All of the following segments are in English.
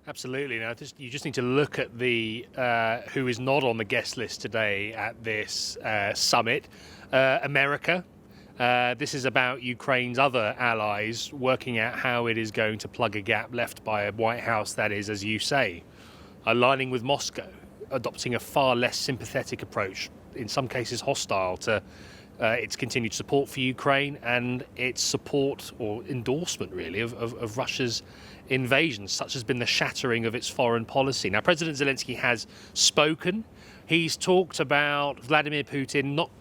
Absolutely. Now, you just need to look at the who is not on the guest list today at this summit. America. This is about Ukraine's other allies working out how it is going to plug a gap left by a White House that is, as you say, aligning with Moscow, adopting a far less sympathetic approach, in some cases hostile to its continued support for Ukraine and its support or endorsement, really, of Russia's invasion. Such has been the shattering of its foreign policy. Now, President Zelensky has spoken. He's talked about Vladimir Putin not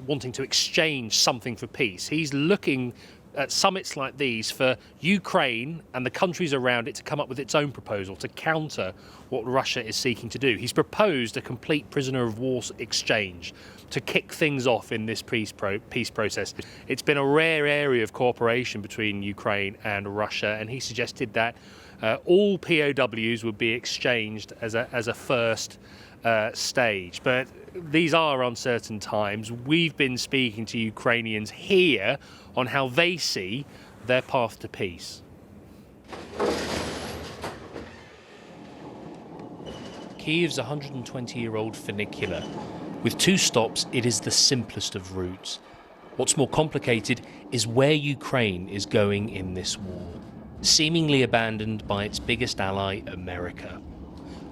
wanting to exchange something for peace. He's looking at summits like these for Ukraine and the countries around it to come up with its own proposal to counter what Russia is seeking to do. He's proposed a complete prisoner of war exchange to kick things off in this peace process. It's been a rare area of cooperation between Ukraine and Russia, and he suggested that all POWs would be exchanged as a first stage. But these are uncertain times. We've been speaking to Ukrainians here on how they see their path to peace. Kyiv's 120-year-old funicular. With 2 stops, it is the simplest of routes. What's more complicated is where Ukraine is going in this war, seemingly abandoned by its biggest ally, America.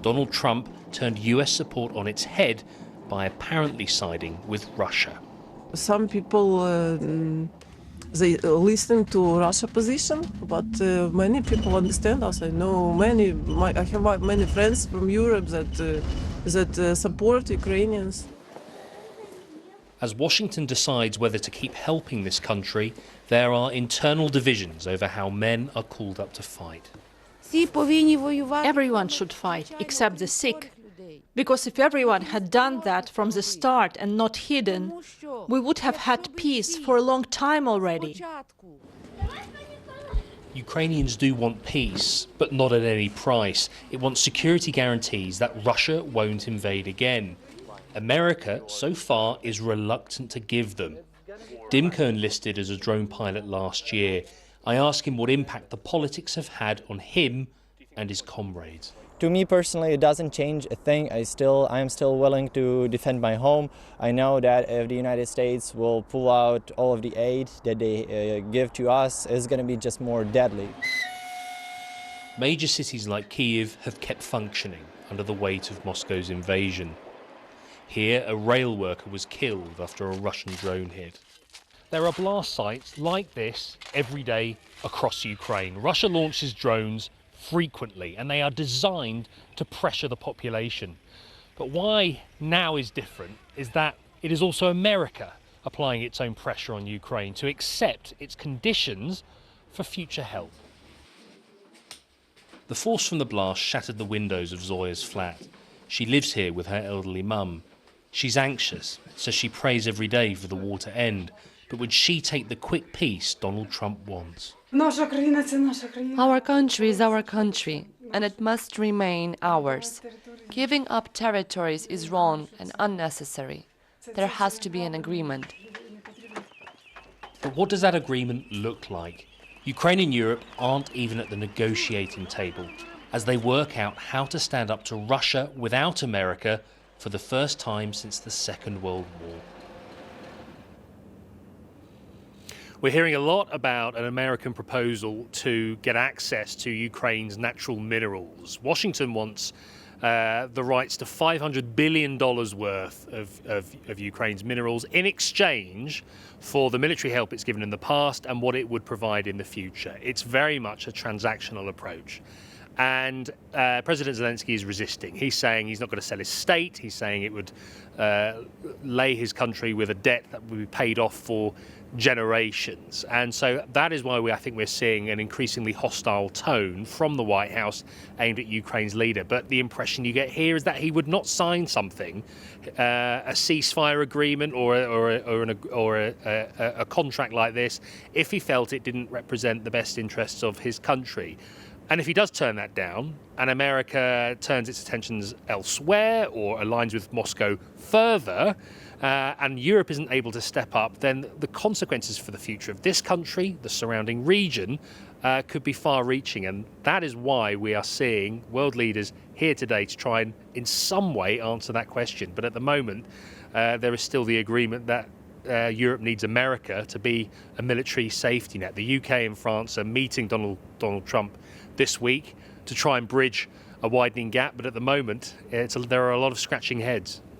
Donald Trump turned US support on its head by apparently siding with Russia. Some people they listen to Russia position, but many people understand us. I know I have many friends from Europe that support Ukrainians. As Washington decides whether to keep helping this country, there are internal divisions over how men are called up to fight. Everyone should fight, except the sick. Because if everyone had done that from the start and not hidden, we would have had peace for a long time already. Ukrainians do want peace, but not at any price. It wants security guarantees that Russia won't invade again. America, so far, is reluctant to give them. Dimko enlisted as a drone pilot last year. I ask him what impact the politics have had on him and his comrades. To me personally, it doesn't change a thing. I am still willing to defend my home. I know that if the United States will pull out all of the aid that they give to us, it's going to be just more deadly. Major cities like Kyiv have kept functioning under the weight of Moscow's invasion. Here, a rail worker was killed after a Russian drone hit. There are blast sites like this every day across Ukraine. Russia launches drones frequently, and they are designed to pressure the population. But why now is different is that it is also America applying its own pressure on Ukraine to accept its conditions for future help. The force from the blast shattered the windows of Zoya's flat. She lives here with her elderly mum. She's anxious, so she prays every day for the war to end. But would she take the quick peace Donald Trump wants? Our country is our country, and it must remain ours. Giving up territories is wrong and unnecessary. There has to be an agreement. But what does that agreement look like? Ukraine and Europe aren't even at the negotiating table as they work out how to stand up to Russia without America for the first time since the Second World War. We're hearing a lot about an American proposal to get access to Ukraine's natural minerals. Washington wants the rights to $500 billion worth of Ukraine's minerals in exchange for the military help it's given in the past and what it would provide in the future. It's very much a transactional approach. And President Zelensky is resisting. He's saying he's not going to sell his state. He's saying it would lay his country with a debt that would be paid off for generations. And so that is why I think we're seeing an increasingly hostile tone from the White House aimed at Ukraine's leader. But the impression you get here is that he would not sign something, a ceasefire agreement or a contract like this, if he felt it didn't represent the best interests of his country. And if he does turn that down, and America turns its attentions elsewhere or aligns with Moscow further, and Europe isn't able to step up, then the consequences for the future of this country, the surrounding region, could be far-reaching, and that is why we are seeing world leaders here today to try and in some way answer that question. But at the moment there is still the agreement that Europe needs America to be a military safety net. The UK and France are meeting Donald Trump this week to try and bridge a widening gap, but at the moment there are a lot of scratching heads.